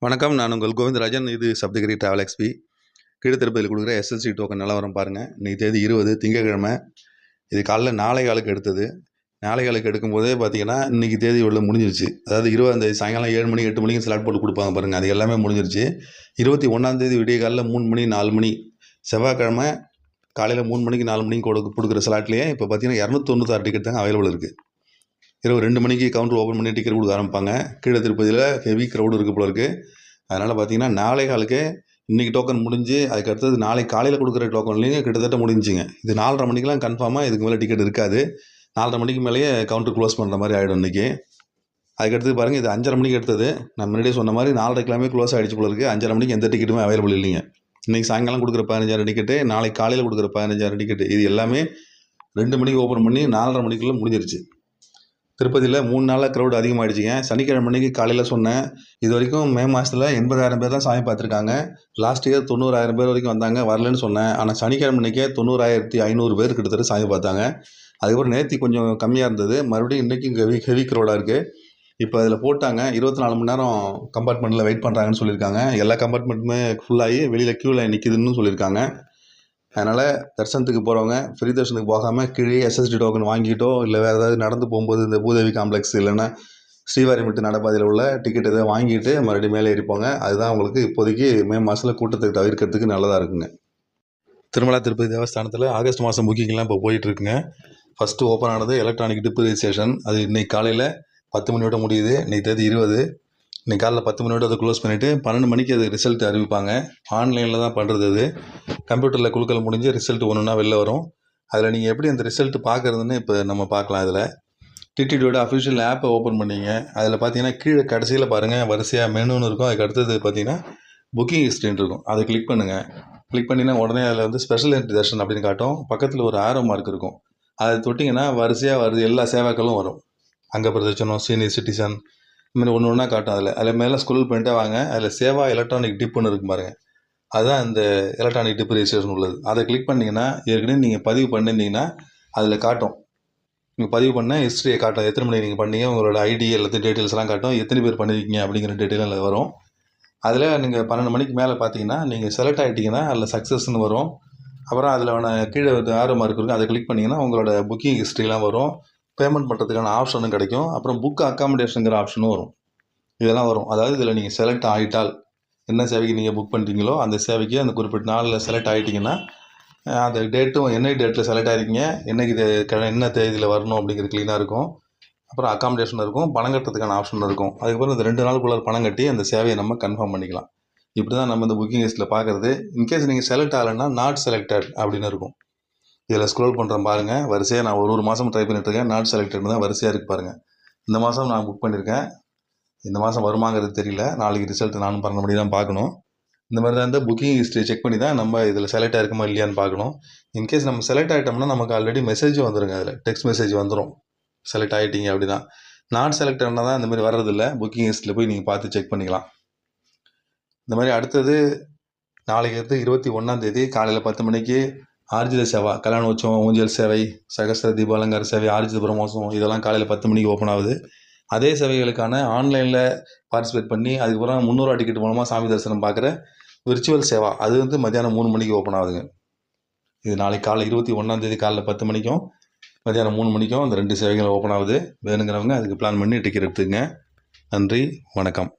வணக்கம். நான் உங்கள் கோவிந்தராஜன். இது சப்தகிரி டிராவல் எக்ஸ்பி. கீழத்திருப்பதியில் கொடுக்குற எஸ்எல்சி டோக்கன் நிலவரம் பாருங்கள். இன்றைக்கி தேதி 20 திங்கட்கிழமை. இது காலைல 4:15 எடுத்தது. 4:15 எடுக்கும்போதே பார்த்தீங்கன்னா இன்றைக்கி தேதி உள்ள முடிஞ்சிருச்சு. அதாவது 20ஆந்தேதி சாயங்காலம் 7 மணி 8 மணிக்கு ஸ்லாட் போட்டு கொடுப்பாங்க பாருங்கள். அது எல்லாமே முடிஞ்சிருச்சு. 21ஆந்தேதி விடிய காலையில் 3 மணி 4 மணி செவ்வாய்க்கிழமை காலையில் 3 மணிக்கு 4 மணிக்கு கொடுக்குற ஸ்லாட்லேயே இப்போ பார்த்தீங்கன்னா 296 டிக்கெட் தாங்க அவைலபிள் இருக்குது. இரவு 2 மணிக்கு கவுண்டர் ஓப்பன் பண்ணி டிக்கெட் கொடுக்க ஆரம்பிப்பாங்க. கீழே திருப்பதியில் ஹெவி க்ரௌடு இருக்குது போல இருக்குது. அதனால் பார்த்தீங்கன்னா 4:15 இன்றைக்கி டோக்கன் முடிஞ்சு அதுக்கு அடுத்தது நாளைக்கு காலையில் கொடுக்குற டோக்கன்லேயும் கிட்டத்தட்ட முடிஞ்சுங்க. இது 4:30 மணிக்கெலாம் கன்ஃபார்மாக இதுக்கு மேலே டிக்கெட் இருக்காது. 4:30 மணிக்கு மேலேயே கவுண்டர் க்ளோஸ் பண்ணுற மாதிரி ஆகிடும் இன்றைக்கி. அதுக்கடுத்து பாருங்கள், இது 5:30 மணிக்கு எடுத்தது. நான் முன்னாடியே சொன்ன மாதிரி 4:30 க்ளோஸ் ஆகிடுச்சு போல இருக்குது. 5:30 மணிக்கு எந்த டிக்கெட்டுமே அவைலபிள் இல்லைங்க. இன்றைக்கி சாயங்காலம் கொடுக்குற 15,000 டிக்கெட்டு, நாளைக்கு காலையில் கொடுக்குற 15,000 டிக்கெட்டு, இது எல்லாமே 2 மணிக்கு ஓப்பன் பண்ணி 4:30 மணிக்குள்ளே முடிஞ்சிருச்சு. திருப்பதியில் 3 நாளாக க்ரௌட் அதிகமாகிடுச்சிங்க. சனிக்கிழமை அன்றைக்கி காலையில் சொன்னேன், இது வரைக்கும் மே மாதத்தில் 80,000 பேர் தான் சாமி பார்த்துருக்காங்க. லாஸ்ட் இயர் 90,000 பேர் வரைக்கும் வந்தாங்க, வரலன்னு சொன்னேன். ஆனால் சனிக்கிழமை அன்றைக்கே 90,500 பேர் கிட்டத்தட்ட சாமி பார்த்தாங்க. அதுக்கப்புறம் நேற்று கொஞ்சம் கம்மியாக இருந்தது. மறுபடியும் இன்றைக்கும் ஹெவி க்ரௌடாக இருக்குது. இப்போ அதில் போட்டாங்க 24 மணி நேரம் கம்பார்ட்மெண்ட்டில் வெயிட் பண்ணுறாங்கன்னு சொல்லியிருக்காங்க. எல்லா கம்பார்ட்மெண்ட்டுமே ஃபுல்லாகி வெளியில் க்யூ லைன் நிற்கிதுன்னு சொல்லியிருக்காங்க. அதனால் தரிசனத்துக்கு போகிறவங்க ஃப்ரீ தரிசனத்துக்கு போகாமல் கீழே எஸ்எஸ்டி டோக்கன் வாங்கிட்டோ, இல்லை வேறு ஏதாவது நடந்து போகும்போது இந்த பூதேவி காம்ப்ளெக்ஸ் இல்லைன்னா ஸ்ரீவாரிமட்டு நடப்பாதையில் உள்ள டிக்கெட் எதாவது வாங்கிட்டு மறுபடியும் மேலே ஏறிப்போங்க. அதுதான் உங்களுக்கு இப்போதைக்கு மே மாதத்தில் கூட்டத்தை தவிர்க்கிறதுக்கு நல்லதாக இருக்குங்க. திருமலா திருப்பதி தேவஸ்தானத்தில் ஆகஸ்ட் மாதம் புக்கிங்லாம் இப்போ போயிட்டுருக்குங்க. ஃபஸ்ட்டு ஓப்பன் ஆனது எலக்ட்ரானிக் டிப் ரிஜிஸ்ட்ரேஷன். அது இன்றைக்கி காலையில் 10 மணியோட முடியுது. இன்றைக்கி தேதி 20. இன்றைக்கி காலையில் 10 மணியோட அதை க்ளோஸ் பண்ணிவிட்டு 12 மணிக்கு அது ரிசல்ட் அறிவிப்பாங்க. ஆன்லைனில் தான் பண்ணுறது. அது கம்ப்யூட்டரில் குழுக்கள் முடிஞ்சு ரிசல்ட் ஒன்றுனா வெளில வரும். அதில் நீங்கள் எப்படி அந்த ரிசல்ட் பார்க்குறதுன்னு இப்போ நம்ம பார்க்கலாம். அதில் டிடிடியோட அஃபிஷியல் ஆப்பை ஓப்பன் பண்ணிங்க. அதில் பார்த்தீங்கன்னா கீழே கடைசியில் பாருங்கள், வரிசையாக மெனுன்னு இருக்கும். அதுக்கு அடுத்தது பார்த்தீங்கன்னா புக்கிங் ஹிஸ்ட்ரின்னு இருக்கும். அதை கிளிக் பண்ணுங்கள். கிளிக் பண்ணிங்கன்னா உடனே அதில் வந்து ஸ்பெஷல் என்ட்ரி தர்ஷன் அப்படின்னு காட்டும். பக்கத்தில் ஒரு ஆரோ மார்க் இருக்கும். அதை தொட்டிங்கன்னா வரிசையாக வருது, எல்லா சேவாக்களும் வரும். அங்க பிரதட்சணம், சீனியர் சிட்டிசன், இதுமாதிரி ஒன்று ஒன்றா காட்டும். அதில் மேலே ஸ்க்ரோல் பண்ணிட்டே வாங்க. அதில் சேவா எலக்ட்ரானிக் டிப்புன்னு இருக்கும் பாருங்கள். அதுதான் இந்த எலக்ட்ரானிக் டிப் ரிஜிஸ்ட்ரேஷன் உள்ளது. அதை கிளிக் பண்ணிங்கன்னா ஏற்கனவே நீங்கள் பதிவு பண்ணியிருந்தீங்கன்னா அதில் காட்டும். நீங்கள் பதிவு பண்ண ஹிஸ்ட்ரியை காட்டும். எத்தனை மணிக்கு நீங்கள் பண்ணீங்க, உங்களோட ஐடி எல்லாத்தையும் டீட்டெயில்ஸ்லாம் காட்டும். எத்தனை பேர் பண்ணியிருக்கீங்க அப்படிங்கிற டீட்டெயிலும் அதில் வரும். அதில் நீங்கள் 12 மணிக்கு மேலே பார்த்தீங்கன்னா நீங்கள் செலக்ட் ஆகிட்டிங்கன்னா அதில் சக்ஸஸ்ன்னு வரும். அப்புறம் அதில் கீழே ஆரோ மார்க் இருக்கும். அதை கிளிக் பண்ணிங்கன்னா உங்களோட புக்கிங் ஹிஸ்ட்ரிலாம் வரும். பேமெண்ட் பண்ணுறதுக்கான ஆப்ஷனும் கிடைக்கும். அப்புறம் புக் அக்காமடேஷனுங்கிற ஆப்ஷனும் வரும். இதெல்லாம் வரும். அதாவது இதில் நீங்கள் செலக்ட் ஆகிட்டால் என்ன சேவைக்கு நீங்கள் புக் பண்ணுறீங்களோ அந்த சேவைக்கு அந்த குறிப்பிட்ட நாளில் செலக்ட் ஆகிட்டிங்கன்னா அந்த டேட்டும் என்ன டேட்டில் செலக்ட் ஆகிருக்கீங்க, என்னைக்கு என்ன தேதியில் வரணும் அப்படிங்கிறது க்ளீனாக இருக்கும். அப்புறம் அக்காமடேஷன் இருக்கும், பணம் கட்டுறதுக்கான ஆப்ஷன் இருக்கும். அதுக்கப்புறம் இந்த 2 நாளுக்குள்ள பணம் கட்டி அந்த சேவையை நம்ம கன்ஃபார்ம் பண்ணிக்கலாம். இப்படி தான் நம்ம இந்த புக்கிங் லிஸ்ட்டில் பார்க்குறது. இன்கேஸ் நீங்கள் செலக்ட் ஆகலைன்னா நாட் செலக்டட் அப்படின்னு இருக்கும். இதில் ஸ்க்ரோல் பண்ணுறேன் பாருங்கள். வரிசையாக நான் ஒரு மாதம் ட்ரை பண்ணிட்டுருக்கேன். நாட் செலக்டட்னு தான் வரிசையாக இருக்குது பாருங்கள். இந்த மாதம் நான் புக் பண்ணியிருக்கேன். இந்த மாதம் வருமாங்கிறது தெரியல. நாளைக்கு ரிசல்ட் நானும் 12 மணி தான் பார்க்கணும். இந்த மாதிரி தான் இந்த புக்கிங் ஹிஸ்ட்ரி செக் பண்ணி தான் நம்ம இதில் செலக்ட் ஆகிருக்குமா இல்லையான்னு பார்க்கணும். இன்கேஸ் நம்ம செலக்ட் ஆகிட்டோம்னா நமக்கு ஆல்ரெடி மெசேஜும் வந்துடுங்க. அதில் டெக்ஸ்ட் மெசேஜ் வந்துடும், செலக்ட் ஆகிட்டீங்க அப்படி தான். நாட் செலக்டட்னா தான் இந்த மாதிரி வர்றதில்லை. புக்கிங் ஹிஸ்ட்ரியில் போய் நீங்கள் பார்த்து செக் பண்ணிக்கலாம். இந்த மாதிரி அடுத்தது நாளைக்கு அடுத்து 21ஆந்தேதி காலையில் 10 மணிக்கு ஆர்ஜித சேவா, கல்யாண உற்சவம், ஊஞ்சல் சேவை, சகஸ்ர தீபாலங்கார சேவை, ஆர்ஜித பிரமோசம், இதெல்லாம் காலையில் 10 மணிக்கு ஓப்பன் ஆகுது. அதே சேவைகளுக்கான ஆன்லைனில் பார்ட்டிசிபேட் பண்ணி அதுக்கப்புறம் 300 டிக்கெட் மூலமாக சாமி தரிசனம் பார்க்குற விர்ச்சுவல் சேவா, அது வந்து மத்தியானம் 3 மணிக்கு ஓப்பன் ஆகுதுங்க. இது நாளைக்கு காலை 21ஆந்தேதி காலையில் 10 மணிக்கும் மத்தியானம் 3 மணிக்கும் அந்த 2 சேவைகள் ஓப்பன் ஆகுது. வேணுங்கிறவங்க அதுக்கு பிளான் பண்ணி டிக்கெட் எடுத்துக்கங்க. நன்றி, வணக்கம்.